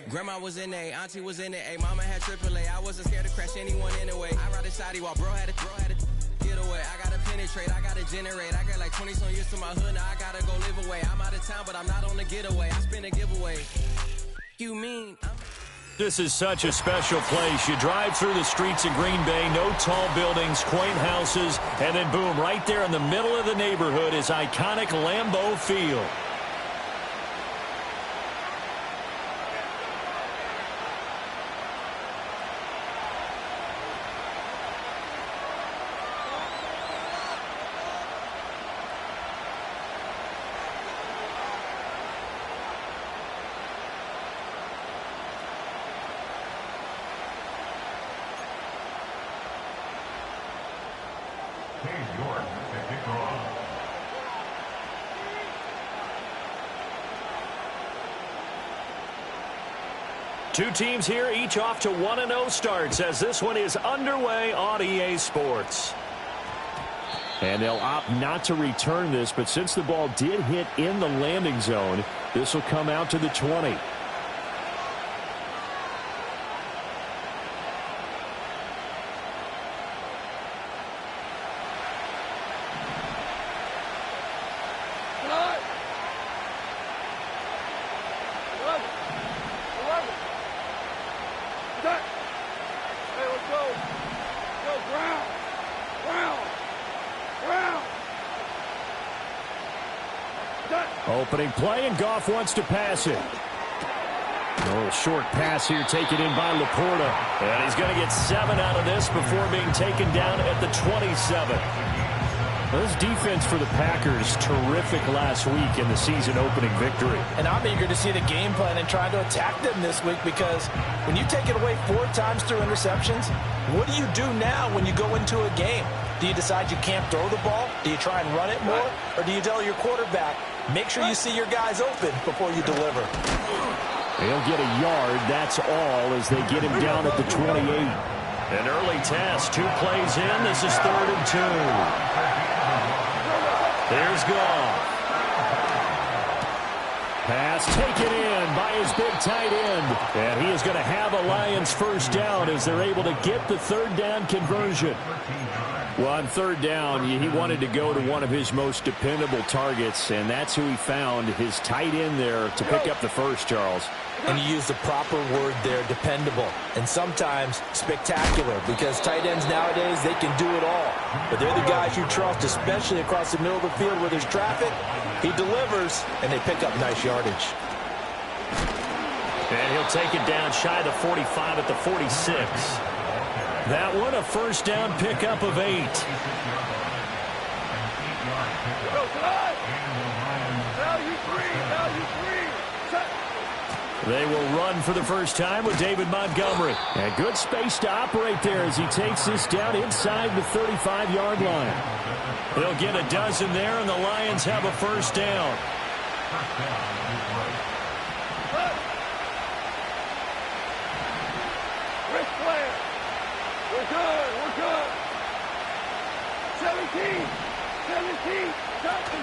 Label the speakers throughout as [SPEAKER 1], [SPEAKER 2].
[SPEAKER 1] Grandma was in A, auntie was in A, mama had AAA. I wasn't scared to crash anyone anyway. I ride a shoddy while bro had to get away. I gotta penetrate, I gotta generate. I got like 20 some years to my hood, now I gotta go live away. I'm out of town, but I'm not on the getaway. I spin a giveaway. You mean
[SPEAKER 2] This is such a special place. You drive through the streets of Green Bay, no tall buildings, quaint houses, and then boom, right there in the middle of the neighborhood is iconic Lambeau Field. Two teams here, each off to 1-0 starts as this one is underway on EA Sports. And they'll opt not to return this, but since the ball did hit in the landing zone, this will come out to the 20. Opening play, and Goff wants to pass it. A little short pass here taken in by Laporta. And he's going to get 7 out of this before being taken down at the 27. This defense for the Packers, terrific last week in the season-opening victory.
[SPEAKER 3] And I'm eager to see the game plan and try to attack them this week, because when you take it away 4 times through interceptions, what do you do now when you go into a game? Do you decide you can't throw the ball? Do you try and run it more? Or do you tell your quarterback, make sure you see your guys open before you deliver?
[SPEAKER 2] He'll get a yard, that's all, as they get him down at the 28. An early test, 2 plays in, this is 3rd and 2. There's Goff. Pass taken in by his big tight end. And he is going to have a Lions first down as they're able to get the 3rd down conversion. Well, on 3rd down, he wanted to go to one of his most dependable targets, and that's who he found, his tight end there, to pick up the first, Charles.
[SPEAKER 3] And you use the proper word there, dependable, and sometimes spectacular, because tight ends nowadays, they can do it all. But they're the guys you trust, especially across the middle of the field where there's traffic. He delivers, and they pick up nice yardage.
[SPEAKER 2] And he'll take it down shy of the 45 at the 46. That one, a first down pickup of 8. They will run for the first time with David Montgomery. And good space to operate there as he takes this down inside the 35-yard line. They'll get a dozen there, and the Lions have a first down.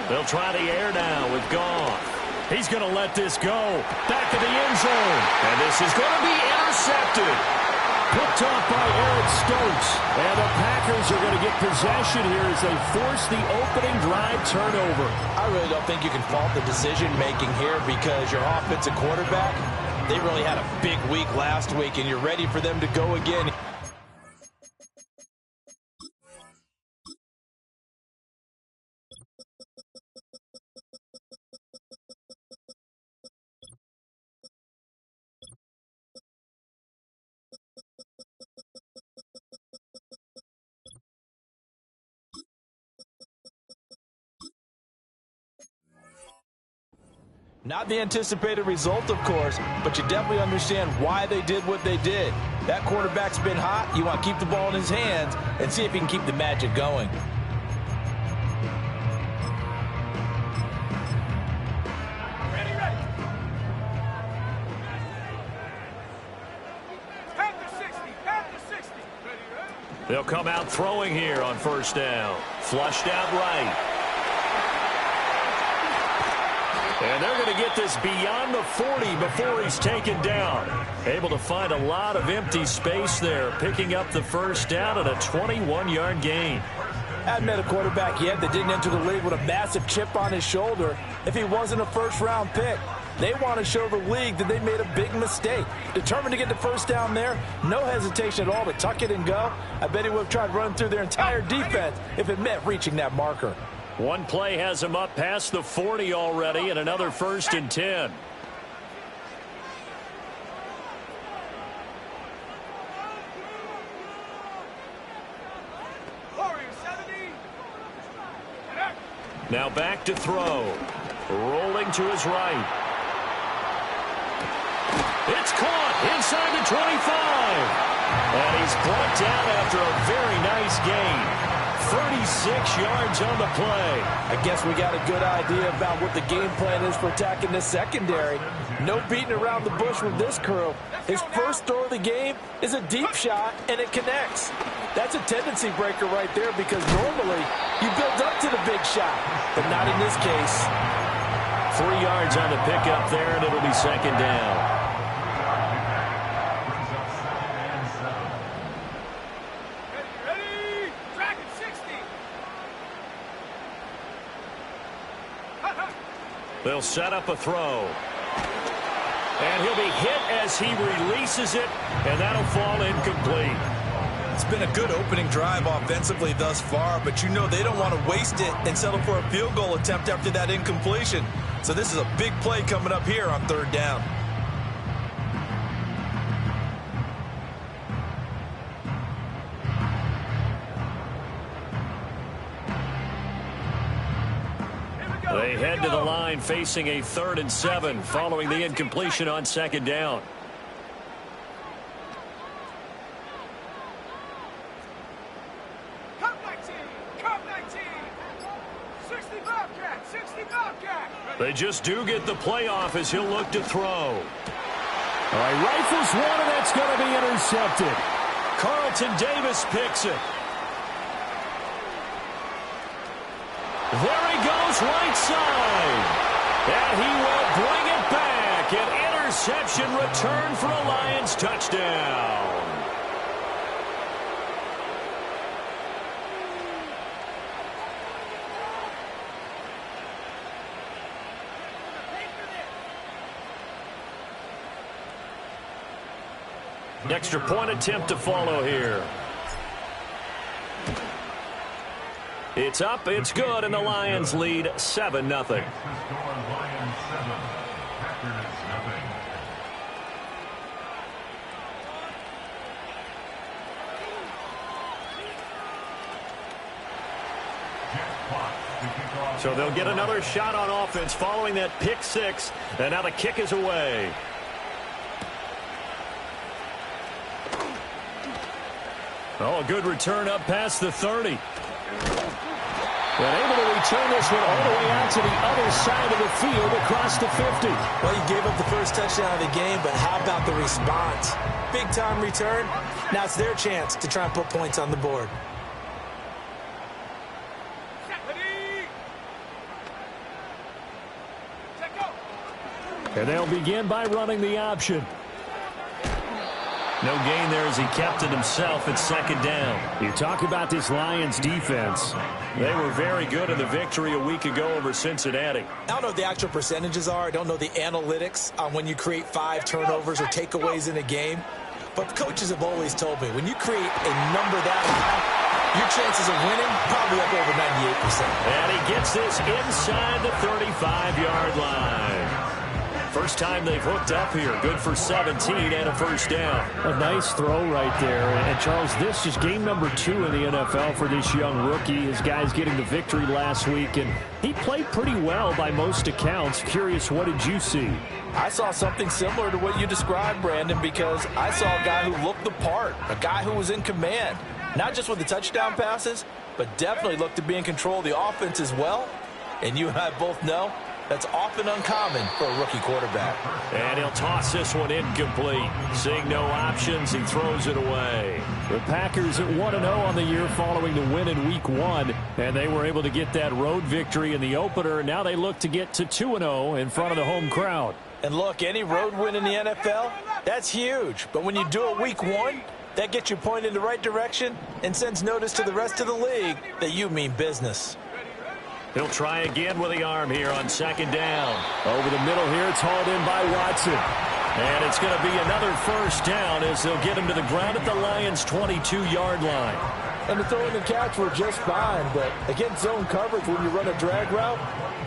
[SPEAKER 2] They'll try the air now with Goff. He's going to let this go. Back of the end zone. And this is going to be intercepted. Picked off by Eric Stokes. And the Packers are going to get possession here as they force the opening drive turnover.
[SPEAKER 3] I really don't think you can fault the decision-making here, because your offensive quarterback, they really had a big week last week, and you're ready for them to go again. Not the anticipated result, of course, but you definitely understand why they did what they did. That quarterback's been hot. You want to keep the ball in his hands and see if he can keep the magic going.
[SPEAKER 2] They'll come out throwing here on first down. Flushed out right. And they're going to get this beyond the 40 before he's taken down. Able to find a lot of empty space there, picking up the first down and a 21-yard gain.
[SPEAKER 3] Hadn't met a quarterback yet that didn't enter the league with a massive chip on his shoulder if he wasn't a first-round pick. They want to show the league that they made a big mistake. Determined to get the first down there, no hesitation at all to tuck it and go. I bet he would have tried running through their entire defense if it meant reaching that marker.
[SPEAKER 2] One play has him up past the 40 already, and another 1st and 10. Now back to throw. Rolling to his right. It's caught inside the 25. And he's brought down after a very nice gain. 36 yards on the play.
[SPEAKER 3] I guess we got a good idea about what the game plan is for attacking this secondary. No beating around the bush with this crew. His first throw of the game is a deep shot, and it connects. That's a tendency breaker right there because normally you build up to the big shot, but not in this case.
[SPEAKER 2] 3 yards on the pickup there, and it'll be 2nd down. They'll set up a throw. And he'll be hit as he releases it, and that'll fall incomplete.
[SPEAKER 4] It's been a good opening drive offensively thus far, but you know they don't want to waste it and settle for a field goal attempt after that incompletion. So this is a big play coming up here on 3rd down.
[SPEAKER 2] They head to the line facing a 3rd and 7 following the incompletion on 2nd down. They just do get the playoff as he'll look to throw. All right, rifles one, and that's going to be intercepted. Carlton Davis picks it. There he goes, right side. And he will bring it back. An interception return for a Lions touchdown. Extra point attempt to follow here. It's up, it's good, and the Lions lead 7-0. So they'll get another shot on offense following that pick six, and now the kick is away. Oh, a good return up past the 30. And able to return this one all the way out to the other side of the field across the 50.
[SPEAKER 3] Well, he gave up the first touchdown of the game, but how about the response? Big-time return. Now it's their chance to try and put points on the board.
[SPEAKER 2] And they'll begin by running the option. No gain there as he kept it himself at 2nd down. You talk about this Lions defense. They were very good in the victory a week ago over Cincinnati.
[SPEAKER 3] I don't know what the actual percentages are. I don't know the analytics on when you create 5 turnovers or takeaways in a game. But coaches have always told me, when you create a number that high, your chances of winning probably up over 98%.
[SPEAKER 2] And he gets this inside the 35-yard line. First time they've hooked up here. Good for 17 and a first down.
[SPEAKER 5] A nice throw right there. And, Charles, this is game number 2 in the NFL for this young rookie. His guys getting the victory last week, and he played pretty well by most accounts. Curious, what did you see?
[SPEAKER 3] I saw something similar to what you described, Brandon, because I saw a guy who looked the part, a guy who was in command, not just with the touchdown passes, but definitely looked to be in control of the offense as well. And you and I both know That's often uncommon for a rookie quarterback.
[SPEAKER 2] And he'll toss this one incomplete. Seeing no options, he throws it away.
[SPEAKER 5] The Packers at 1-0 on the year following the win in Week 1. And they were able to get that road victory in the opener. Now they look to get to 2-0 in front of the home crowd.
[SPEAKER 3] And look, any road win in the NFL, that's huge. But when you do it Week 1, that gets you pointed in the right direction and sends notice to the rest of the league that you mean business.
[SPEAKER 2] He'll try again with the arm here on second down.
[SPEAKER 5] Over the middle here, it's hauled in by Watson.
[SPEAKER 2] And it's going to be another first down as they'll get him to the ground at the Lions' 22-yard line.
[SPEAKER 3] And the throw and the catch were just fine, but against zone coverage when you run a drag route,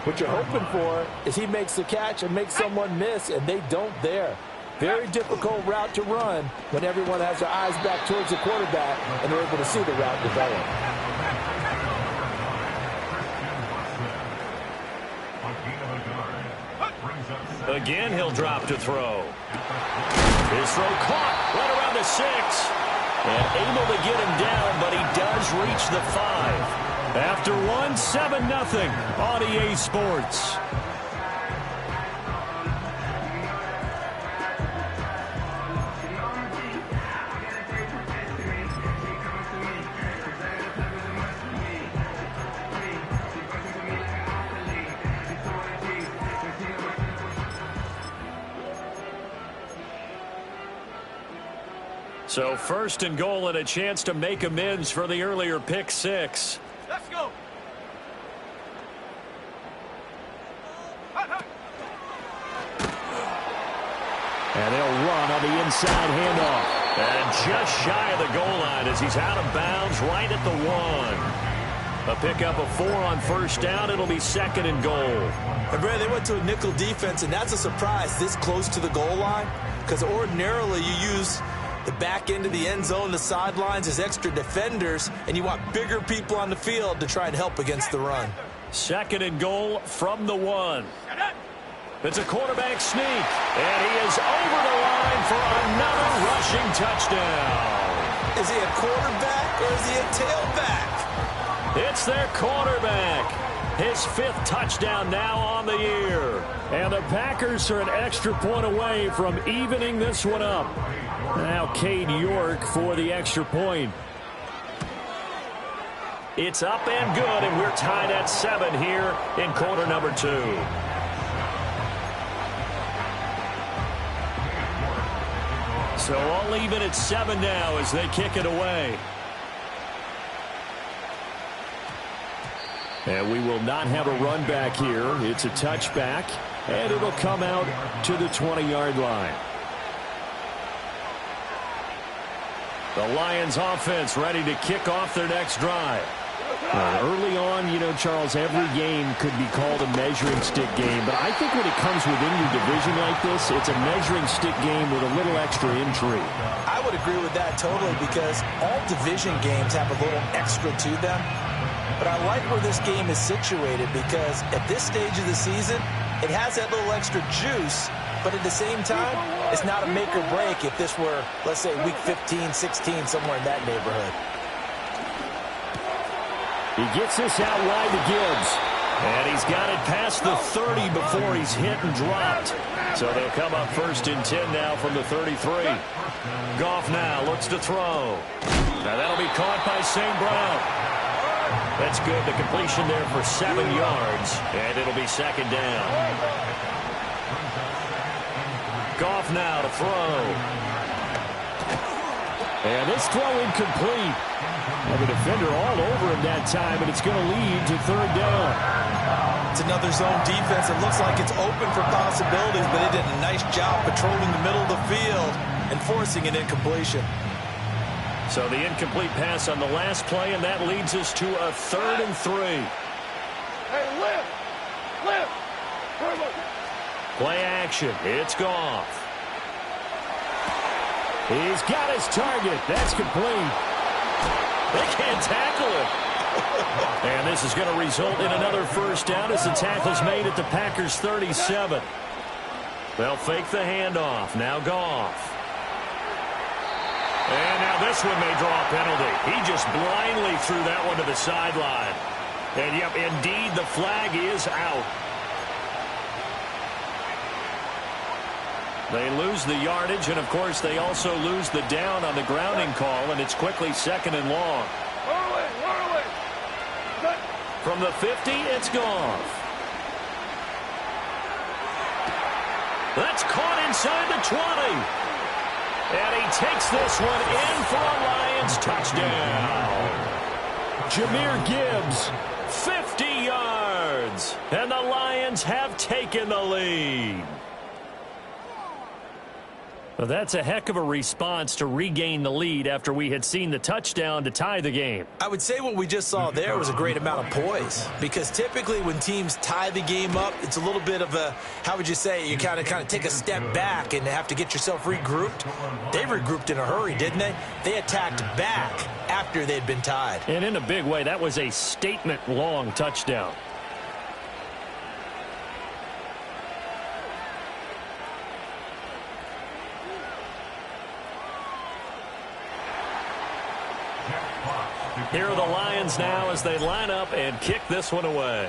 [SPEAKER 3] what you're hoping for is he makes the catch and makes someone miss, and they don't there. Very difficult route to run when everyone has their eyes back towards the quarterback and they're able to see the route develop.
[SPEAKER 2] Again, he'll drop to throw. His throw caught right around the 6. And able to get him down, but he does reach the 5.
[SPEAKER 5] After 1, 7-0 on EA Sports.
[SPEAKER 2] So first and goal and a chance to make amends for the earlier pick 6.
[SPEAKER 1] Let's go.
[SPEAKER 5] And they'll run on the inside handoff.
[SPEAKER 2] And just shy of the goal line as he's out of bounds right at the 1. A pickup of 4 on first down. It'll be second and goal.
[SPEAKER 4] And Brad, they went to a nickel defense, and that's a surprise this close to the goal line, because ordinarily you use the back end of the end zone, the sidelines as extra defenders, and you want bigger people on the field to try and help against the run.
[SPEAKER 2] Second and goal from the 1. It's a quarterback sneak, and he is over the line for another rushing touchdown.
[SPEAKER 4] Is he a quarterback or is he a tailback?
[SPEAKER 2] It's their quarterback. His 5th touchdown now on the year.
[SPEAKER 5] And the Packers are an extra point away from evening this one up. Now Cade York for the extra point.
[SPEAKER 2] It's up and good, and we're tied at 7 here in quarter number 2. So all even at 7 now as they kick it away.
[SPEAKER 5] And we will not have a run back here. It's a touchback, and it'll come out to the 20-yard line.
[SPEAKER 2] The Lions offense ready to kick off their next drive.
[SPEAKER 5] Early on, you know, Charles, every game could be called a measuring stick game. But I think when it comes within your division like this, it's a measuring stick game with a little extra intrigue.
[SPEAKER 3] I would agree with that totally, because all division games have a little extra to them. But I like where this game is situated, because at this stage of the season, it has that little extra juice. But at the same time, it's not a make or break if this were, let's say, week 15, 16, somewhere in that neighborhood.
[SPEAKER 5] He gets this out wide to Gibbs.
[SPEAKER 2] And he's got it past the 30 before he's hit and dropped. So they'll come up first and 10 now from the 33. Goff now looks to throw. Now that'll be caught by St. Brown. That's good. The completion there for 7 yards. And it'll be second down. Goff now to throw.
[SPEAKER 5] And this throw incomplete. And the defender all over him that time, and it's going to lead to third down.
[SPEAKER 4] It's another zone defense. It looks like it's open for possibilities, but they did a nice job patrolling the middle of the field and forcing an incompletion.
[SPEAKER 2] So the incomplete pass on the last play, and that leads us to a 3rd and 3.
[SPEAKER 1] Hey, lift!
[SPEAKER 2] Play action. It's Goff.
[SPEAKER 5] He's got his target. That's complete.
[SPEAKER 2] They can't tackle him. And this is going to result in another first down as the tackle's made at the Packers' 37. They'll fake the handoff. Now Goff. And now this one may draw a penalty. He just blindly threw that one to the sideline. And, yep, indeed, the flag is out. They lose the yardage, and, of course, they also lose the down on the grounding call, and it's quickly 2nd and long. From the 50, it's Goff. That's caught inside the 20. And he takes this one in for a Lions touchdown. Jahmyr Gibbs, 50 yards. And the Lions have taken the lead. Well, that's a heck of a response to regain the lead after we had seen the touchdown to tie the game.
[SPEAKER 4] I would say what we just saw there was a great amount of poise, because typically when teams tie the game up, it's a little bit of a, how would you say, you kind of take a step back and have to get yourself regrouped. They regrouped in a hurry, didn't they? They attacked back after they'd been tied.
[SPEAKER 2] And in a big way, that was a statement-long touchdown. Here are the Lions now as they line up and kick this one away.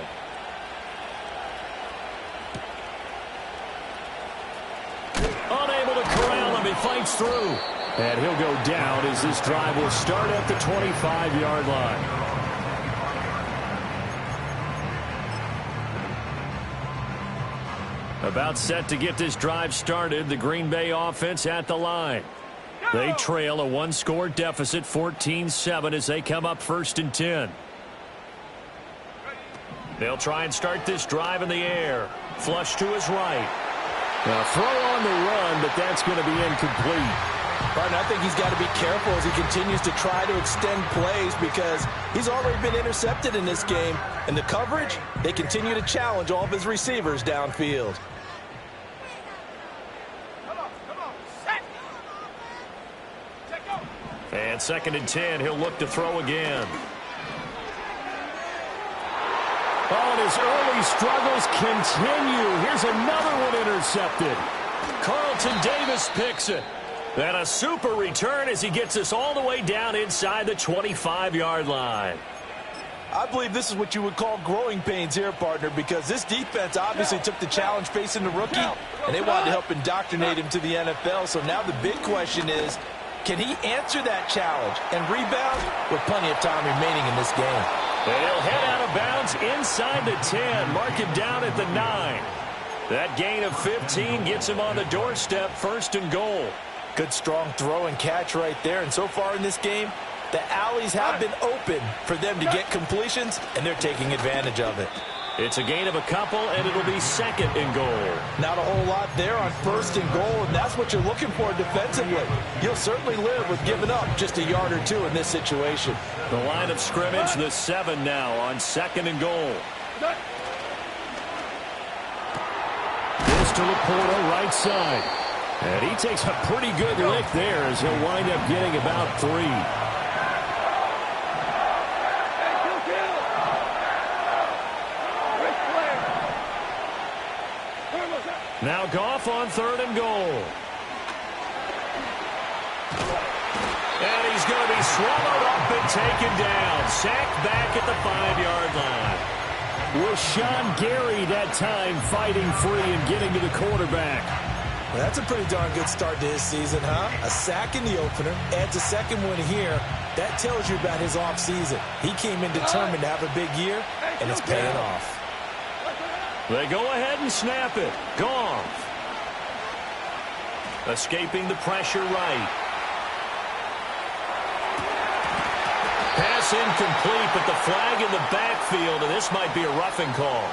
[SPEAKER 2] Unable to corral him. He fights through. And he'll go down as this drive will start at the 25-yard line. About set to get this drive started. The Green Bay offense at the line. They trail a one-score deficit, 14-7, as they come up 1st and 10. They'll try and start this drive in the air. Flush to his right. Now throw on the run, but that's going to be incomplete.
[SPEAKER 3] Barton, I think he's got to be careful as he continues to try to extend plays, because he's already been intercepted in this game. And the coverage, they continue to challenge all of his receivers downfield.
[SPEAKER 2] And 2nd and 10, he'll look to throw again. Oh, and his early struggles continue. Here's another one intercepted. Carlton Davis picks it. And a super return as he gets us all the way down inside the 25-yard line.
[SPEAKER 3] I believe this is what you would call growing pains here, partner, because this defense obviously took the challenge facing the rookie, and they wanted to help indoctrinate him to the NFL. So now the big question is, can he answer that challenge and rebound with plenty of time remaining in this game?
[SPEAKER 2] They'll head out of bounds inside the 10. Mark him down at the 9. That gain of 15 gets him on the doorstep, 1st and goal.
[SPEAKER 3] Good strong throw and catch right there. And so far in this game, the alleys have been open for them to get completions, and they're taking advantage of it.
[SPEAKER 2] It's a gain of a couple, and it'll be 2nd and goal.
[SPEAKER 3] Not a whole lot there on 1st and goal, and that's what you're looking for defensively. You'll certainly live with giving up just a yard or 2 in this situation.
[SPEAKER 2] The line of scrimmage, the 7 now on 2nd and goal. This to Laporta, right side. And he takes a pretty good lick there as he'll wind up getting about 3. Now Goff on 3rd and goal. And he's going to be swallowed up and taken down. Sacked back at the 5-yard line. Rashawn Gary that time fighting free and getting to the quarterback.
[SPEAKER 3] Well, that's a pretty darn good start to his season, huh? A sack in the opener, adds a 2nd one here. That tells you about his offseason. He came in determined to have a big year, and it's paying off.
[SPEAKER 2] They go ahead and snap it. Goff. Escaping the pressure right. Pass incomplete, but the flag in the backfield, and this might be a roughing call.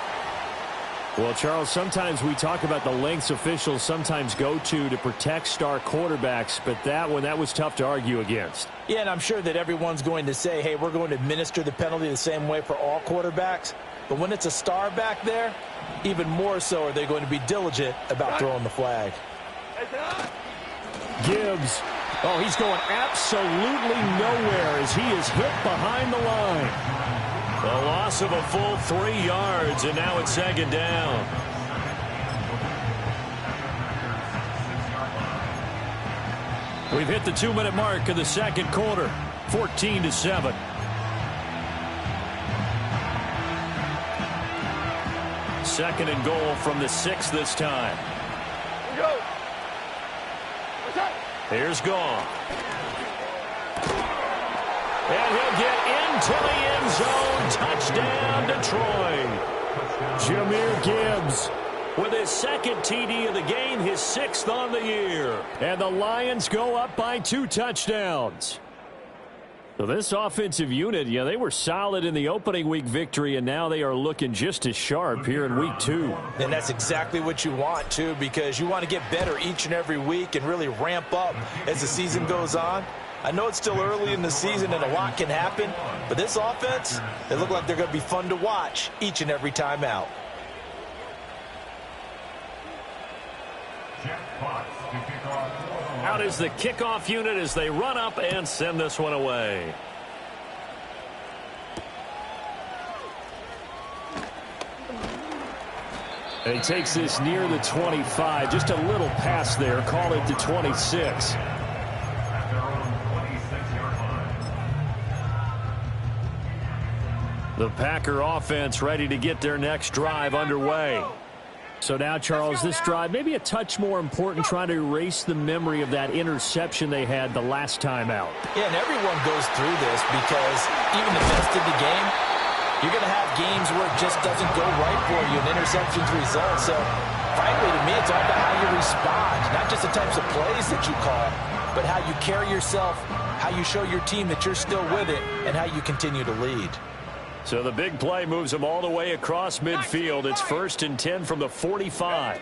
[SPEAKER 5] Well, Charles, sometimes we talk about the lengths officials sometimes go to protect star quarterbacks, but that was tough to argue against.
[SPEAKER 3] Yeah, and I'm sure that everyone's going to say, hey, we're going to administer the penalty the same way for all quarterbacks. But when it's a star back there, even more so are they going to be diligent about throwing the flag.
[SPEAKER 5] Gibbs. Oh, he's going absolutely nowhere as he is hit behind the line.
[SPEAKER 2] A loss of a full 3 yards, and now it's 2nd down. We've hit the 2-minute mark of the 2nd quarter, 14-7. Second and goal from the 6 this time. Here's Goff. And he'll get into the end zone. Touchdown, Detroit. Jahmyr Gibbs with his second TD of the game, his 6th on the year. And the Lions go up by 2 touchdowns. So this offensive unit, yeah, they were solid in the opening week victory, and now they are looking just as sharp here in week 2.
[SPEAKER 3] And that's exactly what you want, too, because you want to get better each and every week and really ramp up as the season goes on. I know it's still early in the season and a lot can happen, but this offense, they look like they're going to be fun to watch each and every time out.
[SPEAKER 2] Out is the kickoff unit as they run up and send this one away. And he takes this near the 25. Just a little pass there. Call it the 26. The Packer offense ready to get their next drive underway. So now, Charles, this drive maybe a touch more important, trying to erase the memory of that interception they had the last time out.
[SPEAKER 3] Yeah, and everyone goes through this because even the best of the game, you're going to have games where it just doesn't go right for you, and interceptions result. So, frankly, to me, it's all about how you respond, not just the types of plays that you call, but how you carry yourself, how you show your team that you're still with it, and how you continue to lead.
[SPEAKER 2] So the big play moves them all the way across midfield. It's 1st and 10 from the 45.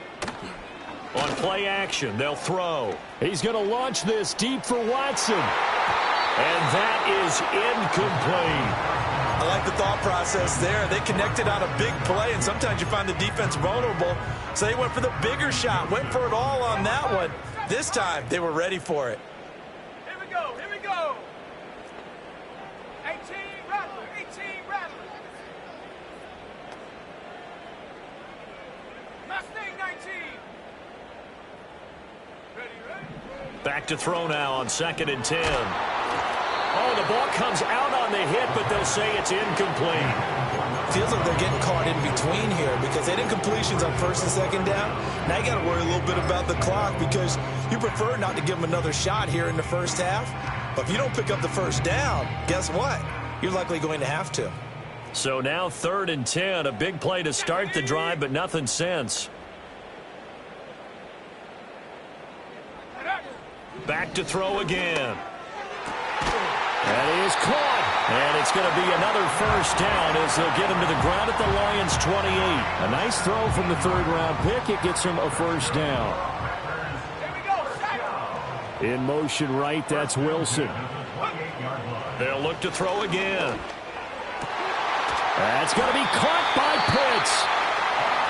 [SPEAKER 2] On play action, they'll throw. He's going to launch this deep for Watson. And that is incomplete.
[SPEAKER 4] I like the thought process there. They connected on a big play, and sometimes you find the defense vulnerable. So they went for the bigger shot, went for it all on that one. This time, they were ready for it.
[SPEAKER 6] Here we go, here we go. 18 Rattler, 18 Rattler. Mustang 19. Ready, ready?
[SPEAKER 2] Back to throw now on 2nd and 10. Oh, the ball comes out on the hit, but they'll say it's incomplete.
[SPEAKER 3] Feels like they're getting caught in between here because they did incompletions on 1st and 2nd down. Now you got to worry a little bit about the clock because you prefer not to give them another shot here in the first half. But if you don't pick up the first down, guess what? You're likely going to have to.
[SPEAKER 2] So now 3rd and 10, a big play to start the drive, but nothing since. Back to throw again. And he is caught. And it's going to be another first down as they'll get him to the ground at the Lions' 28. A nice throw from the 3rd-round pick. It gets him a first down. In motion right, that's Wilson. They'll look to throw again. That's going to be caught by Pitts.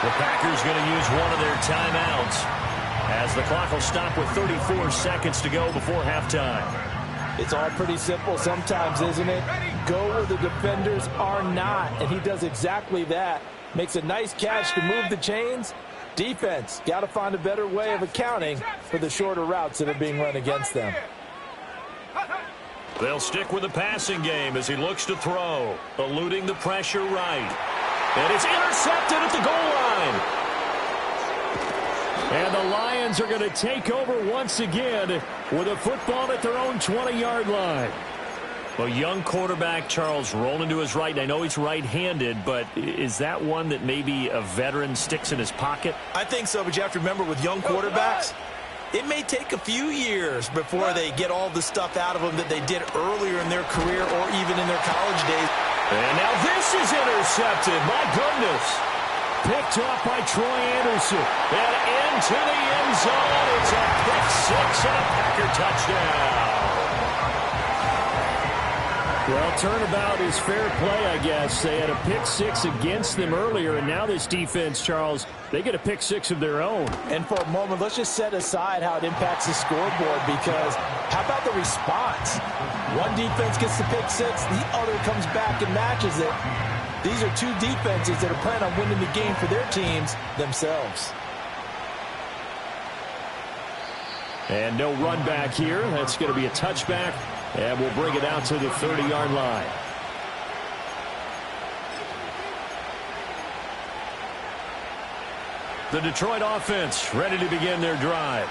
[SPEAKER 2] The Packers going to use one of their timeouts as the clock will stop with 34 seconds to go before halftime.
[SPEAKER 3] It's all pretty simple sometimes, isn't it? Go where the defenders are not, and he does exactly that. Makes a nice catch to move the chains. Defense, got to find a better way of accounting for the shorter routes that are being run against them.
[SPEAKER 2] They'll stick with the passing game as he looks to throw, eluding the pressure right. And it's intercepted at the goal line. And the Lions are going to take over once again with a football at their own 20-yard line. Well, young quarterback Charles rolling to his right. And I know he's right-handed, but is that one that maybe a veteran sticks in his pocket?
[SPEAKER 4] I think so, but you have to remember with young quarterbacks, it may take a few years before they get all the stuff out of them that they did earlier in their career or even in their college days.
[SPEAKER 2] And now this is intercepted. My goodness. Picked off by Troy Anderson. And into the end zone. It's a pick six and a Packer touchdown. Well, turnabout is fair play, I guess. They had a pick six against them earlier, and now this defense, Charles, they get a pick six of their own.
[SPEAKER 3] And for a moment, let's just set aside how it impacts the scoreboard, because how about the response? One defense gets the pick six, the other comes back and matches it. These are two defenses that are planning on winning the game for their teams themselves.
[SPEAKER 2] And no run back here. That's going to be a touchback. And we'll bring it out to the 30-yard line. The Detroit offense ready to begin their drive.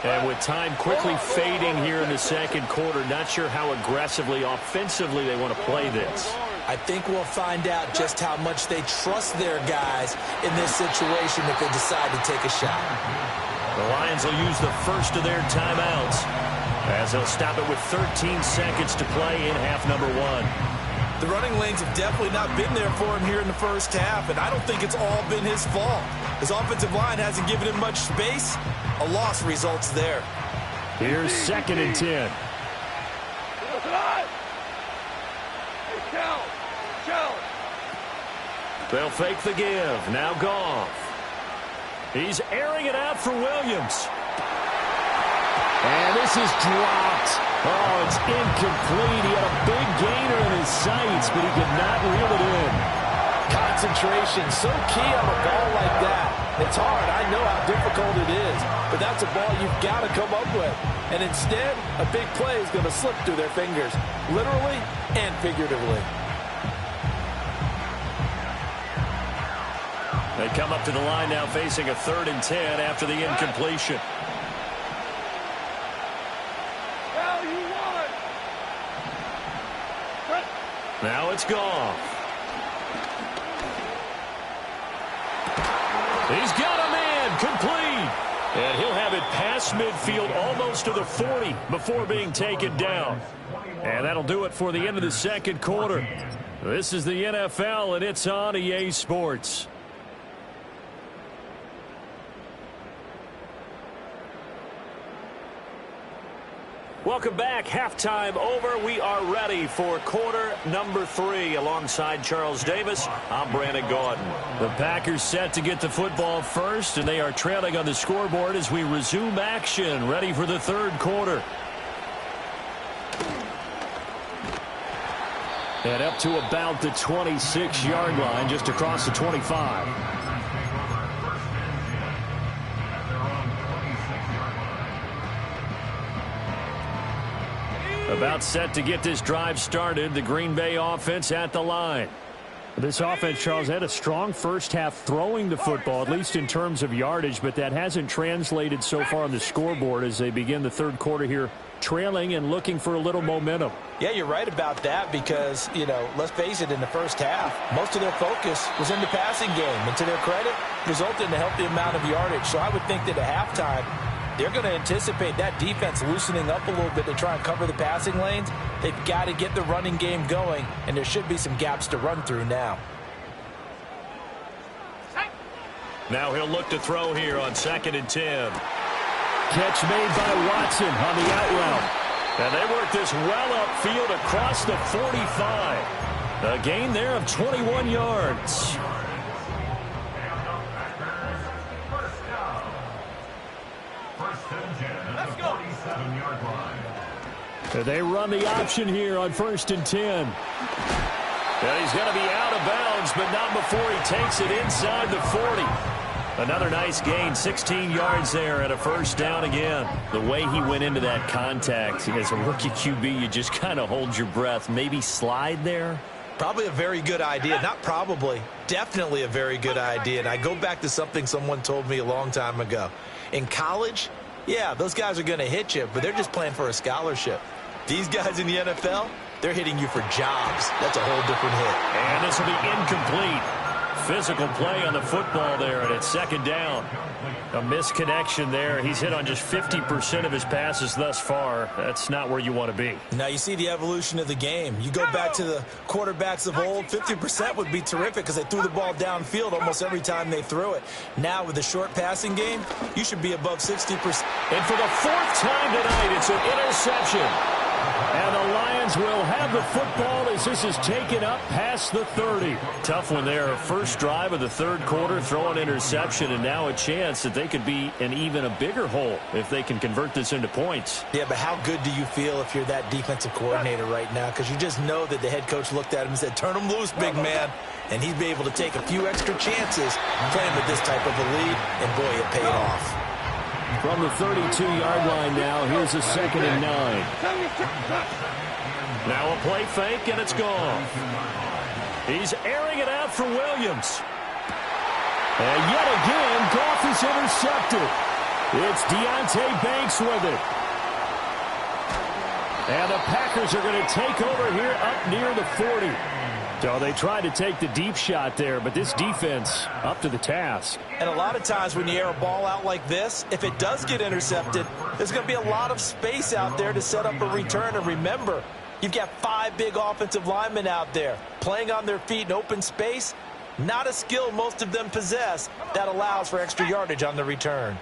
[SPEAKER 2] And with time quickly fading here in the second quarter, not sure how aggressively, offensively they want to play this.
[SPEAKER 4] I think we'll find out just how much they trust their guys in this situation if they decide to take a shot.
[SPEAKER 2] The Lions will use the first of their timeouts as they'll stop it with 13 seconds to play in half number one.
[SPEAKER 4] The running lanes have definitely not been there for him here in the first half, and I don't think it's all been his fault. His offensive line hasn't given him much space. A loss results there.
[SPEAKER 5] Here's 2nd and 10.
[SPEAKER 2] They'll fake the give. Now Goff. He's airing it out for Williams.
[SPEAKER 5] And this is dropped. Oh, it's incomplete. He had a big gainer in his sights, but he could not reel it in.
[SPEAKER 3] Concentration, so key on a ball like that. It's hard. I know how difficult it is, but that's a ball you've got to come up with. And instead, a big play is going to slip through their fingers, literally and figuratively.
[SPEAKER 2] They come up to the line now facing a 3rd and 10 after the incompletion. Now it's Goff. He's got a man complete. And he'll have it past midfield almost to the 40 before being taken down. And that'll do it for the end of the second quarter. This is the NFL, and it's on EA Sports. Welcome back. Halftime over. We are ready for quarter number 3. Alongside Charles Davis, I'm Brandon Gaudin. The Packers set to get the football first, and they are trailing on the scoreboard as we resume action, ready for the third quarter. And up to about the 26-yard line, just across the 25. About set to get this drive started. The Green Bay offense at the line.
[SPEAKER 5] This offense, Charles, had a strong first half throwing the football, at least in terms of yardage, but that hasn't translated so far on the scoreboard as they begin the third quarter here, trailing and looking for a little momentum.
[SPEAKER 3] Yeah, you're right about that because, let's face it, in the first half, most of their focus was in the passing game. And to their credit, resulted in a healthy amount of yardage. So I would think that at halftime, they're going to anticipate that defense loosening up a little bit to try and cover the passing lanes. They've got to get the running game going, and there should be some gaps to run through now.
[SPEAKER 2] Now he'll look to throw here on 2nd and 10.
[SPEAKER 5] Catch made by Watson on the out route.
[SPEAKER 2] And they work this well upfield across the 45. A gain there of 21 yards.
[SPEAKER 5] They run the option here on 1st and 10.
[SPEAKER 2] And he's going to be out of bounds, but not before he takes it inside the 40. Another nice gain, 16 yards there and a first down again. The way he went into that contact as a rookie QB, you just kind of hold your breath. Maybe slide there?
[SPEAKER 4] Probably a very good idea. Not probably. Definitely a very good idea. And I go back to something someone told me a long time ago. In college, yeah, those guys are going to hit you, but they're just playing for a scholarship. These guys in the NFL, they're hitting you for jobs. That's a whole different hit.
[SPEAKER 2] And this will be incomplete. Physical play on the football there, and it's 2nd down. A misconnection there. He's hit on just 50% of his passes thus far. That's not where you want to be.
[SPEAKER 4] Now you see the evolution of the game. You go back to the quarterbacks of old, 50% would be terrific because they threw the ball downfield almost every time they threw it. Now with the short passing game, you should be above 60%.
[SPEAKER 2] And for the 4th time tonight, it's an interception.
[SPEAKER 5] And the Lions will have the football as this is taken up past the 30.
[SPEAKER 2] Tough one there. First drive of the third quarter, throw an interception, and now a chance that they could be in even a bigger hole if they can convert this into points.
[SPEAKER 4] Yeah, but how good do you feel if you're that defensive coordinator right now? Because you just know that the head coach looked at him and said, turn him loose, big man. And he'd be able to take a few extra chances playing with this type of a lead, and boy, it paid off.
[SPEAKER 5] From the 32-yard line now, here's a 2nd and 9.
[SPEAKER 2] Now a play fake, and it's gone. He's airing it out for Williams.
[SPEAKER 5] And yet again, Goff is intercepted.
[SPEAKER 2] It's Deonte Banks with it. And the Packers are going to take over here up near the 40. So they tried to take the deep shot there, but this defense up to the task.
[SPEAKER 3] And a lot of times when you air a ball out like this, if it does get intercepted, there's going to be a lot of space out there to set up a return. And remember, you've got 5 big offensive linemen out there playing on their feet in open space. Not a skill most of them possess that allows for extra yardage on the return.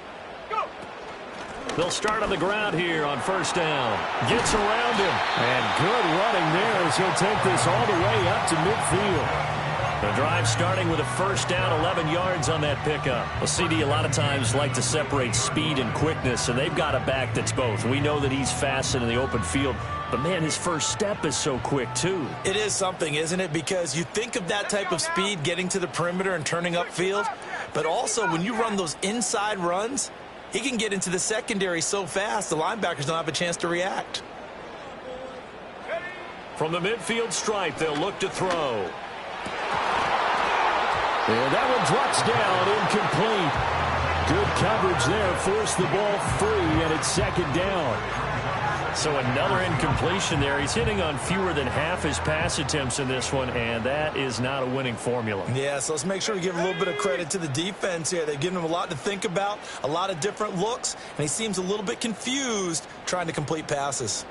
[SPEAKER 2] They'll start on the ground here on first down. Gets around him. And good running there as he'll take this all the way up to midfield. The drive starting with a first down, 11 yards on that pickup. Well, CD a lot of times like to separate speed and quickness, and they've got a back that's both. We know that he's fast in the open field, but, man, his first step is so quick, too.
[SPEAKER 3] It is something, isn't it? Because you think of that type of speed getting to the perimeter and turning upfield, but also when you run those inside runs, he can get into the secondary so fast the linebackers don't have a chance to react.
[SPEAKER 2] From the midfield stripe, they'll look to throw. And that one drops down, incomplete. Good coverage there, forced the ball free, and it's second down. So another incompletion there. He's hitting on fewer than half his pass attempts in this one, and that is not a winning formula.
[SPEAKER 3] Yeah, so let's make sure we give a little bit of credit to the defense here. They've given him a lot to think about, a lot of different looks, and he seems a little bit confused trying to complete passes.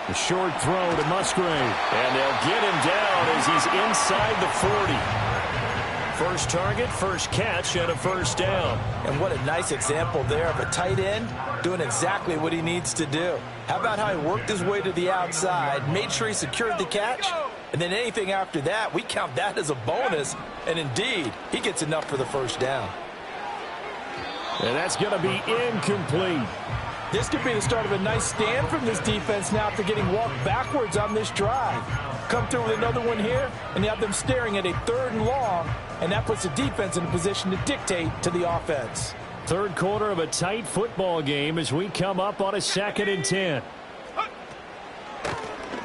[SPEAKER 2] The short throw to Musgrave. And they'll get him down as he's inside the 40. First target, first catch, and a first down.
[SPEAKER 3] And what a nice example there of a tight end doing exactly what he needs to do. How about how he worked his way to the outside, made sure he secured the catch, and then anything after that, we count that as a bonus. And indeed, he gets enough for the first down.
[SPEAKER 2] And that's going to be incomplete.
[SPEAKER 3] This could be the start of a nice stand from this defense now after getting walked backwards on this drive. Come through with another one here, and you have them staring at a 3rd and long, and that puts the defense in a position to dictate to the offense.
[SPEAKER 2] Third quarter of a tight football game as we come up on a 2nd and 10.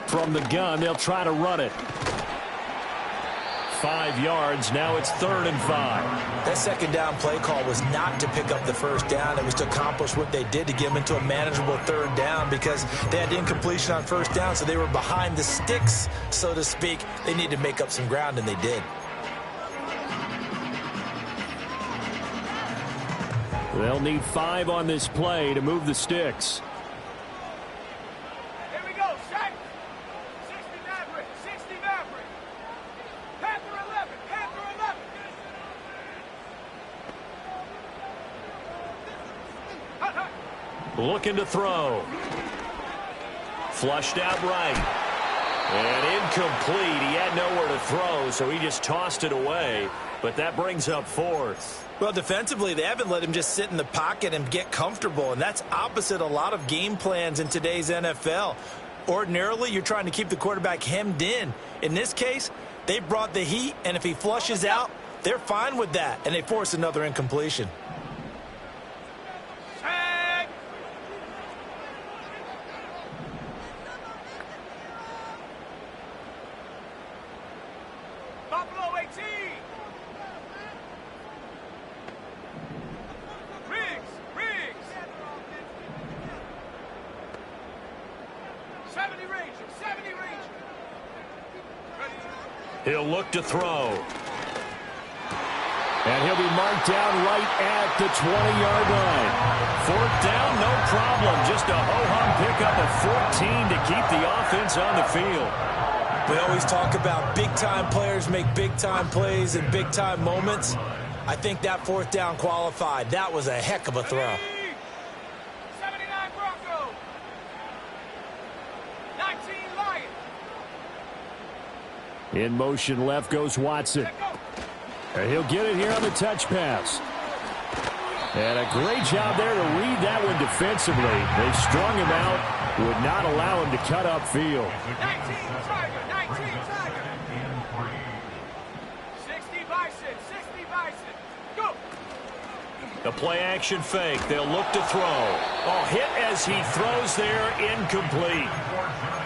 [SPEAKER 2] From the gun, they'll try to run it. 5 yards. Now it's 3rd and 5.
[SPEAKER 3] That second down play call was not to pick up the first down. It was to accomplish what they did to get them into a manageable 3rd down because they had incompletion on first down, so they were behind the sticks, so to speak. They needed to make up some ground, and they did.
[SPEAKER 2] They'll need 5 on this play to move the sticks. Looking to throw. Flushed out right. And incomplete. He had nowhere to throw, so he just tossed it away. But that brings up 4th.
[SPEAKER 3] Well, defensively, they haven't let him just sit in the pocket and get comfortable, and that's opposite a lot of game plans in today's NFL. Ordinarily, you're trying to keep the quarterback hemmed in. In this case, they brought the heat, and if he flushes out, they're fine with that, and they force another incompletion.
[SPEAKER 2] He'll look to throw. And he'll be marked down right at the 20-yard line. 4th down, no problem. Just a ho-hum pickup of 14 to keep the offense on the field.
[SPEAKER 3] We always talk about big-time players make big-time plays in big-time moments. I think that 4th down qualified. That was a heck of a throw.
[SPEAKER 2] In motion left goes Watson. And he'll get it here on the touch pass. And a great job there to read that one defensively. They strung him out, would not allow him to cut upfield.
[SPEAKER 6] 19 Tiger. 60 Bison. Go.
[SPEAKER 2] The play-action fake. They'll look to throw. Oh, hit as he throws there, incomplete.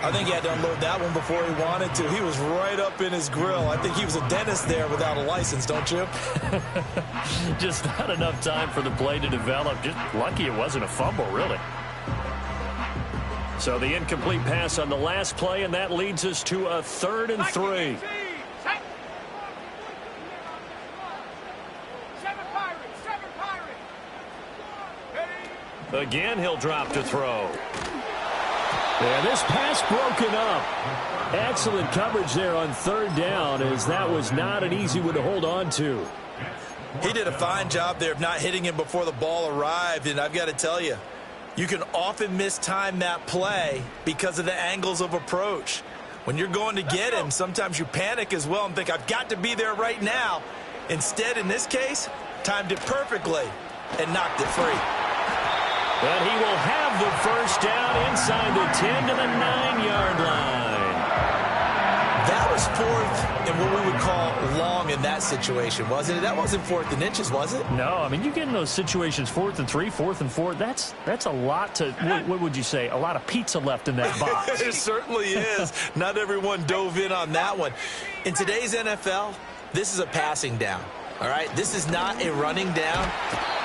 [SPEAKER 4] I think he had to unload that one before he wanted to. He was right up in his grill. I think he was a dentist there without a license, don't you?
[SPEAKER 2] Just not enough time for the play to develop. Just lucky it wasn't a fumble, really. So the incomplete pass on the last play, and that leads us to a 3rd and 3. Again, he'll drop to throw.
[SPEAKER 5] And this pass broken up. Excellent coverage there on 3rd down, as that was not an easy one to hold on to.
[SPEAKER 4] He did a fine job there of not hitting him before the ball arrived, and I've got to tell you, you can often mistime that play because of the angles of approach. When you're going to get him, sometimes you panic as well and think, I've got to be there right now. Instead, in this case, timed it perfectly and knocked it free.
[SPEAKER 2] But he will have the first down inside the 10 to the 9-yard line.
[SPEAKER 4] That was 4th and what we would call long in that situation, wasn't it? That wasn't 4th and inches, was it?
[SPEAKER 5] No, I mean, you get in those situations 4th and 3, 4th and 4. That's a lot to, what would you say, a lot of pizza left in that box.
[SPEAKER 4] It certainly is. Not everyone dove in on that one. In today's NFL, this is a passing down. All right, this is not a running down.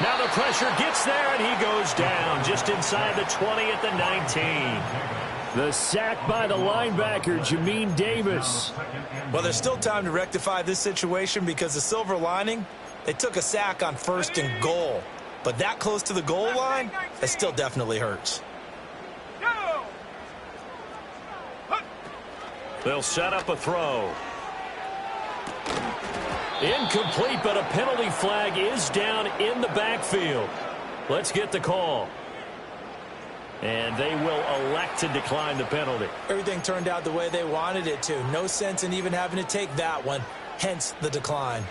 [SPEAKER 2] Now the pressure gets there, and he goes down just inside the 20 at the 19.
[SPEAKER 5] The sack by the linebacker, Jamin Davis.
[SPEAKER 4] Well, there's still time to rectify this situation because the silver lining, they took a sack on 1st and goal. But that close to the goal line, it still definitely hurts.
[SPEAKER 2] They'll set up a throw. Incomplete, but a penalty flag is down in the backfield. Let's get the call. And they will elect to decline the penalty.
[SPEAKER 4] Everything turned out the way they wanted it to. No sense in even having to take that one, hence the decline.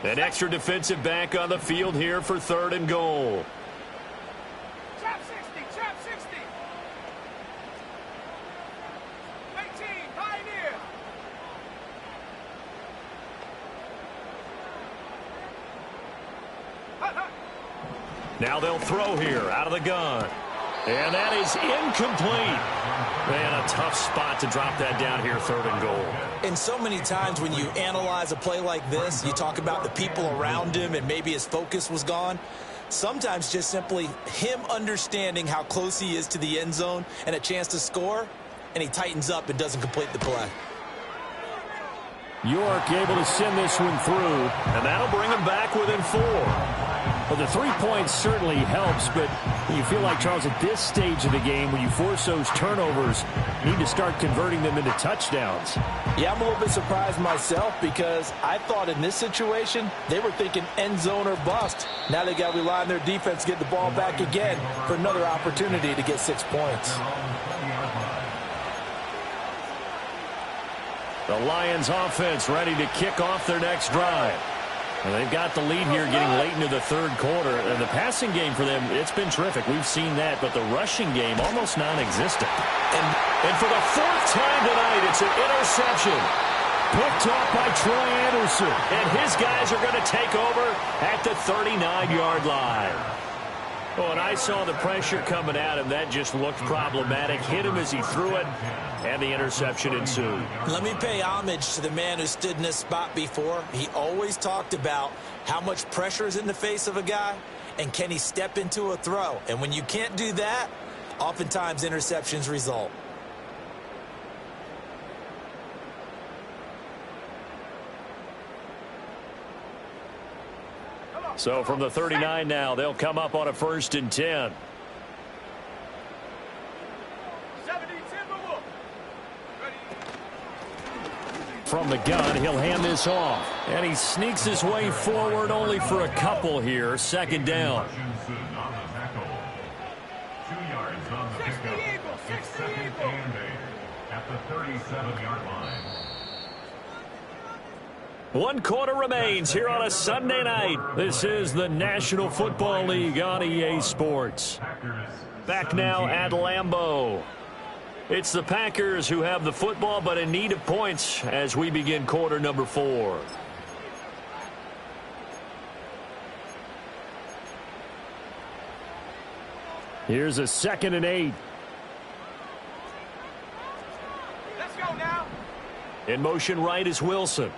[SPEAKER 2] An extra defensive back on the field here for 3rd and goal.
[SPEAKER 6] Trap 60, trap 60. 18, Pioneer.
[SPEAKER 2] Now they'll throw here out of the gun. And that is incomplete. Man, a tough spot to drop that down here, 3rd and goal.
[SPEAKER 4] And so many times when you analyze a play like this, you talk about the people around him and maybe his focus was gone. Sometimes just simply him understanding how close he is to the end zone and a chance to score, and he tightens up and doesn't complete the play.
[SPEAKER 5] York able to send this one through.
[SPEAKER 2] And that'll bring him back within 4.
[SPEAKER 5] Well, the 3 points certainly helps, but you feel like, Charles, at this stage of the game, when you force those turnovers, you need to start converting them into touchdowns.
[SPEAKER 3] Yeah, I'm a little bit surprised myself because I thought in this situation they were thinking end zone or bust. Now they got to rely on their defense to get the ball back again for another opportunity to get 6 points.
[SPEAKER 2] The Lions offense ready to kick off their next drive. And they've got the lead here getting late into the 3rd quarter. And the passing game for them, it's been terrific. We've seen that, but the rushing game almost non-existent. And for the 4th time tonight, it's an interception.
[SPEAKER 5] Picked off by Troy Anderson.
[SPEAKER 2] And his guys are going to take over at the 39-yard line. Oh, and I saw the pressure coming at him. That just looked problematic. Hit him as he threw it, and the interception ensued.
[SPEAKER 4] Let me pay homage to the man who stood in this spot before. He always talked about how much pressure is in the face of a guy, and can he step into a throw. And when you can't do that, oftentimes interceptions result.
[SPEAKER 2] So from the 39 now, they'll come up on a 1st and 10.
[SPEAKER 6] 70, Timberwolf.
[SPEAKER 5] From the gun, he'll hand this off.
[SPEAKER 2] And he sneaks his way forward only for a couple here. 2nd down.
[SPEAKER 6] 60 Eagles, 60 Eagles.
[SPEAKER 7] At the 37-yard line.
[SPEAKER 2] 1 quarter remains here on a Sunday night. This is the National Football League on EA Sports. Back now at Lambeau. It's the Packers who have the football, but in need of points as we begin quarter number 4.
[SPEAKER 5] Here's a 2nd and 8.
[SPEAKER 6] Let's go now.
[SPEAKER 2] In motion right is Wilson.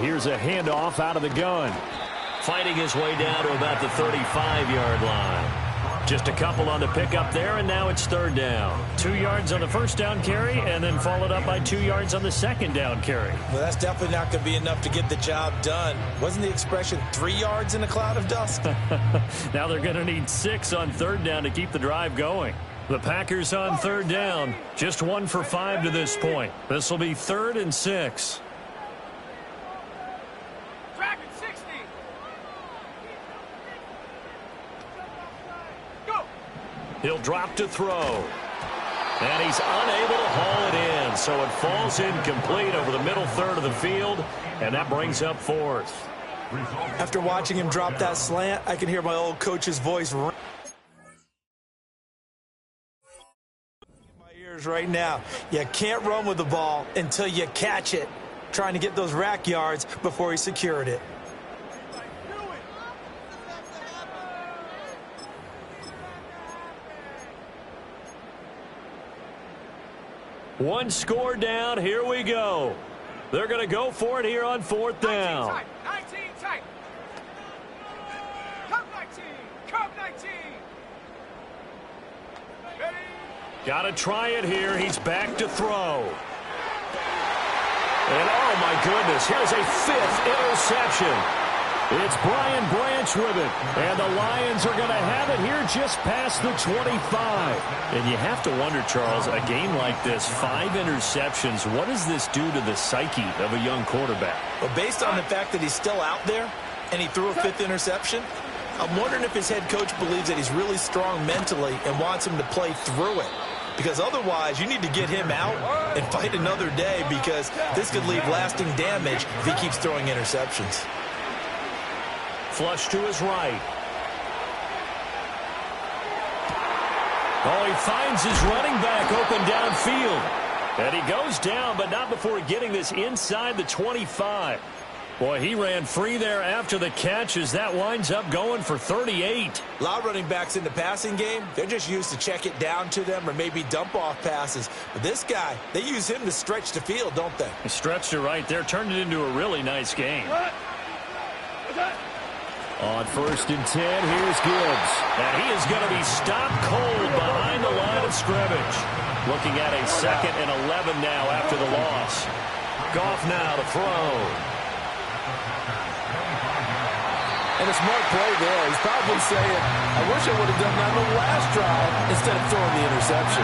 [SPEAKER 5] Here's a handoff out of the gun.
[SPEAKER 2] Fighting his way down to about the 35-yard line. Just a couple on the pickup there, and now it's 3rd down.
[SPEAKER 5] 2 yards on the first down carry, and then followed up by 2 yards on the second down carry.
[SPEAKER 4] Well, that's definitely not going to be enough to get the job done. Wasn't the expression 3 yards in a cloud of dust?
[SPEAKER 5] Now they're going to need 6 on 3rd down to keep the drive going.
[SPEAKER 2] The Packers on 3rd down. Just 1 for 5 to this point. This will be 3rd and 6. He'll drop to throw. And he's unable to haul it in. So it falls incomplete over the middle third of the field. And that brings up 4th.
[SPEAKER 4] After watching him drop that slant, I can hear my old coach's voice ring in my ears right now. You can't run with the ball until you catch it. Trying to get those rack yards before he secured it.
[SPEAKER 2] One score down. Here we go. They're going to go for it here on 4th down.
[SPEAKER 6] 19 tight. Come 19. Come 19. Ready?
[SPEAKER 2] Got to try it here. He's back to throw. And oh my goodness, here's a 5th interception.
[SPEAKER 5] It's Brian Branch with it. And the Lions are going to have it here just past the 25.
[SPEAKER 2] And you have to wonder, Charles, a game like this, 5 interceptions, what does this do to the psyche of a young quarterback?
[SPEAKER 4] Well, based on the fact that he's still out there and he threw a 5th interception, I'm wondering if his head coach believes that he's really strong mentally and wants him to play through it. Because otherwise, you need to get him out and fight another day, because this could leave lasting damage if he keeps throwing interceptions.
[SPEAKER 2] Flush to his right. Oh, he finds his running back open downfield. And he goes down, but not before getting this inside the 25. Boy, he ran free there after the catch as that winds up going for 38.
[SPEAKER 4] A lot of running backs in the passing game, they're just used to check it down to them or maybe dump off passes. But this guy, they use him to stretch the field, don't they?
[SPEAKER 2] He stretched it right there, turned it into a really nice game.
[SPEAKER 5] On 1st and 10, here's Gibbs.
[SPEAKER 2] And he is going to be stopped cold behind the line of scrimmage. Looking at a 2nd and 11 now after the loss. Goff now to throw.
[SPEAKER 3] And a smart play there. He's probably saying, I wish I would have done that on the last drive instead of throwing the interception.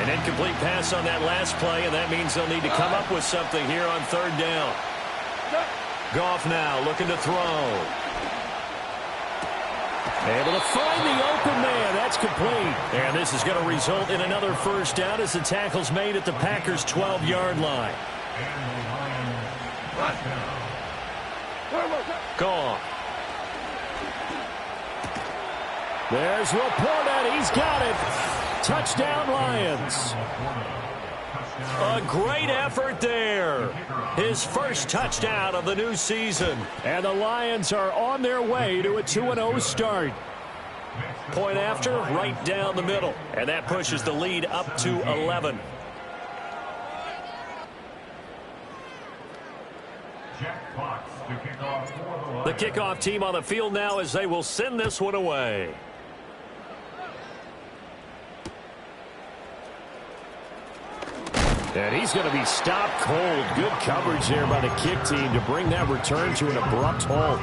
[SPEAKER 2] An incomplete pass on that last play, and that means they'll need to come up with something here on 3rd down. Goff now looking to throw.
[SPEAKER 5] Able to find the open man. That's complete.
[SPEAKER 2] And this is going to result in another 1st down as the tackle's made at the Packers' 12-yard line. Goff.
[SPEAKER 5] There's Laporta. He's got it. Touchdown, Lions.
[SPEAKER 2] A great effort there. His first touchdown of the new season.
[SPEAKER 5] And the Lions are on their way to a 2-0 start.
[SPEAKER 2] Point after, right down the middle. And that pushes the lead up to 11. The kickoff team on the field now as they will send this one away.
[SPEAKER 5] And he's going to be stopped cold. Good coverage there by the kick team to bring that return to an abrupt halt.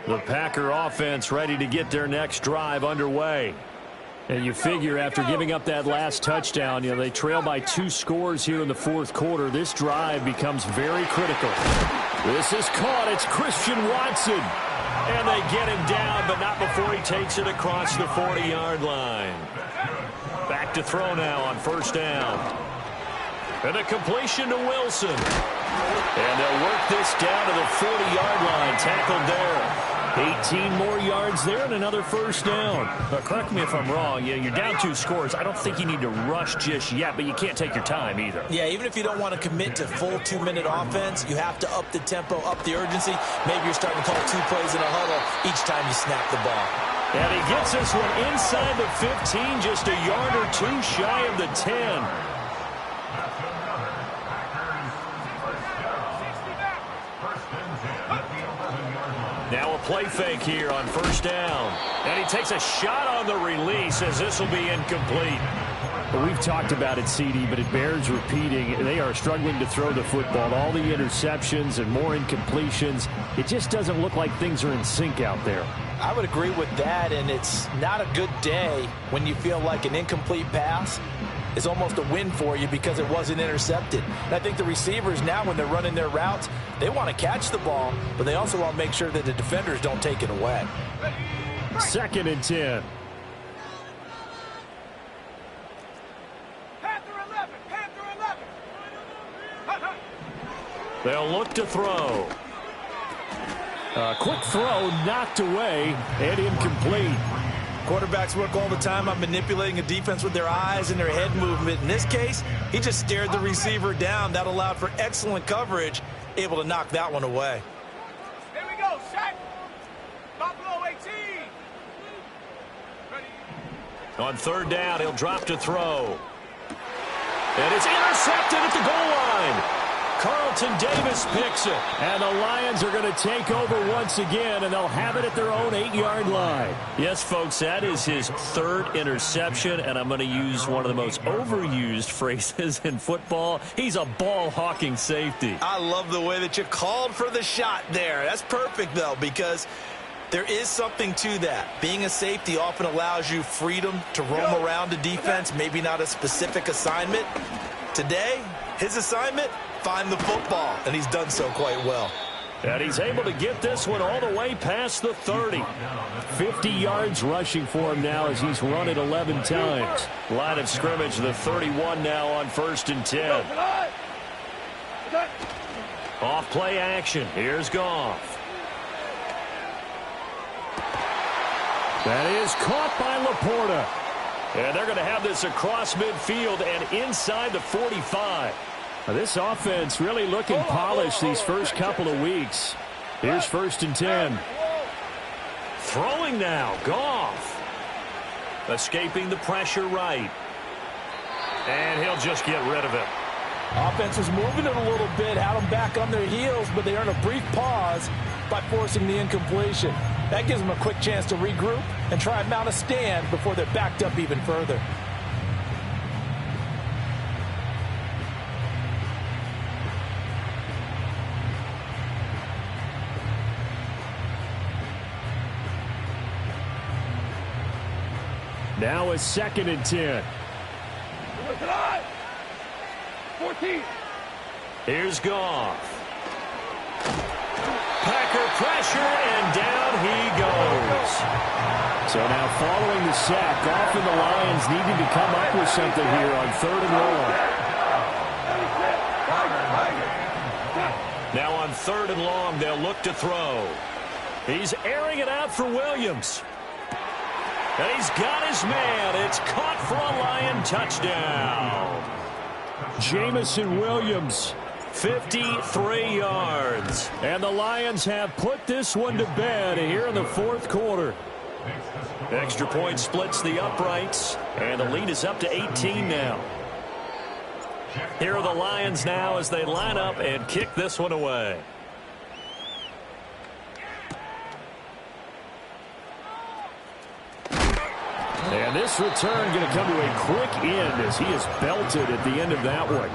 [SPEAKER 2] The Packer offense ready to get their next drive underway.
[SPEAKER 5] And you figure after giving up that last touchdown, they trail by 2 scores here in the fourth quarter. This drive becomes very critical. This is caught. It's Christian Watson. And they get him down, but not before he takes it across the 40-yard line. Back to throw now on first down. And a completion to Wilson. And they'll work this down to the 40-yard line. Tackled there. 18 more yards there and another first down. But correct me if I'm wrong. You're down 2 scores. I don't think you need to rush just yet, but you can't take your time either.
[SPEAKER 3] Yeah, even if you don't want to commit to full 2-minute offense, you have to up the tempo, up the urgency. Maybe you're starting to call 2 plays in a huddle each time you snap the ball.
[SPEAKER 5] And he gets this one inside the 15, just a yard or 2 shy of the 10. Now a play fake here on first down. And he takes a shot on the release as this will be incomplete. Well, we've talked about it, CD, but it bears repeating. They are struggling to throw the football. All the interceptions and more incompletions. It just doesn't look like things are in sync out there.
[SPEAKER 3] I would agree with that, and it's not a good day when you feel like an incomplete pass is almost a win for you because it wasn't intercepted. And I think the receivers now, when they're running their routes, they want to catch the ball, but they also want to make sure that the defenders don't take it away.
[SPEAKER 5] 2nd and 10.
[SPEAKER 6] Panther 11.
[SPEAKER 5] They'll look to throw. A quick throw knocked away and incomplete.
[SPEAKER 3] Quarterbacks work all the time on manipulating a defense with their eyes and their head movement. In this case, he just stared the receiver down. That allowed for excellent coverage, able to knock that one away.
[SPEAKER 6] Here we go, Shaq. Buffalo 18. Ready.
[SPEAKER 5] On third down, he'll drop to throw. And it's intercepted at the goal line. Carlton Davis picks it. And the Lions are going to take over once again, and they'll have it at their own 8-yard line. Yes, folks, that is his 3rd interception, and I'm going to use one of the most overused phrases in football. He's a ball-hawking safety.
[SPEAKER 3] I love the way that you called for the shot there. That's perfect, though, because there is something to that. Being a safety often allows you freedom to roam around a defense, maybe not a specific assignment. Today, his assignment, find the football, and he's done so quite well.
[SPEAKER 5] And he's able to get this one all the way past the 30. 50 yards rushing for him now as he's run it 11 times. Line of scrimmage, the 31 now on 1st and 10. Off play action. Here's Goff. That is caught by Laporta. And they're going to have this across midfield and inside the 45. This offense really looking polished these first couple of weeks. Here's 1st and 10. Throwing now, Goff. Escaping the pressure right. And he'll just get rid of it.
[SPEAKER 3] Offense was moving it a little bit, had them back on their heels, but they earn a brief pause by forcing the incompletion. That gives them a quick chance to regroup and try and mount a stand before they're backed up even further.
[SPEAKER 5] Now a 2nd and 10.
[SPEAKER 6] 14.
[SPEAKER 5] Here's Goff. Packer pressure, and down he goes. So now following the sack, Goff and the Lions needing to come up with something here on 3rd and long. Now on 3rd and long, they'll look to throw. He's airing it out for Williams. And he's got his man. It's caught for a Lion touchdown. Jamison Williams, 53 yards. And the Lions have put this one to bed here in the 4th quarter. Extra point splits the uprights, and the lead is up to 18 now. Here are the Lions now as they line up and kick this one away. And this return going to come to a quick end as he is belted at the end of that one.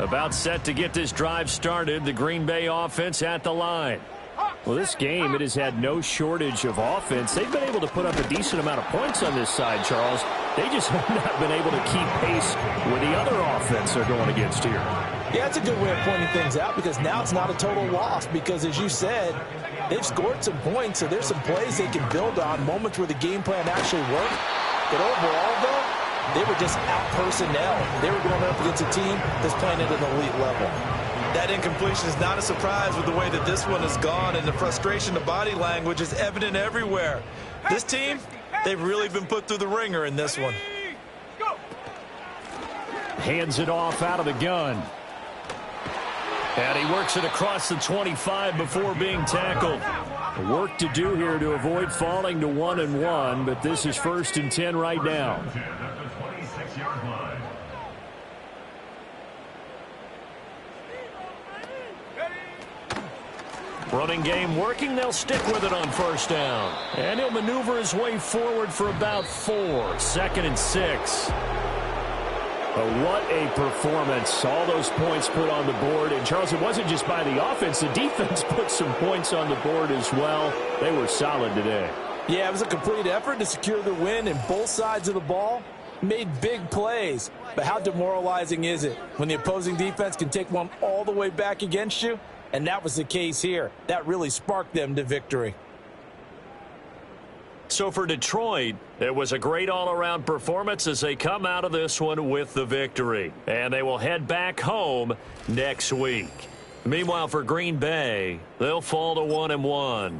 [SPEAKER 2] About set to get this drive started. The Green Bay offense at the line.
[SPEAKER 5] Well, this game, it has had no shortage of offense. They've been able to put up a decent amount of points on this side, Charles. They just have not been able to keep pace with the other offense they're going against here.
[SPEAKER 3] Yeah, it's a good way of pointing things out because now it's not a total loss because, as you said, they've scored some points, so there's some plays they can build on, moments where the game plan actually worked. But overall, though, they were just out-personnel. They were going up against a team that's playing at an elite level.
[SPEAKER 4] That incompletion is not a surprise with the way that this one has gone, and the frustration, the body language is evident everywhere. This team, they've really been put through the ringer in this one.
[SPEAKER 5] Hands it off out of the gun.
[SPEAKER 2] And he works it across the 25 before being tackled.
[SPEAKER 5] Work to do here to avoid falling to 1-1, but this is 1st and 10 right now.
[SPEAKER 7] At the 26-yard line.
[SPEAKER 2] Running game working. They'll stick with it on 1st down. And he'll maneuver his way forward for about 4. 2nd and 6.
[SPEAKER 5] But what a performance. All those points put on the board. And, Charles, it wasn't just by the offense. The defense put some points on the board as well. They were solid today.
[SPEAKER 3] Yeah, it was a complete effort to secure the win, and both sides of the ball made big plays. But how demoralizing is it when the opposing defense can take one all the way back against you? And that was the case here. That really sparked them to victory.
[SPEAKER 2] So for Detroit, it was a great all-around performance as they come out of this one with the victory. And they will head back home next week. Meanwhile, for Green Bay, they'll fall to 1-1.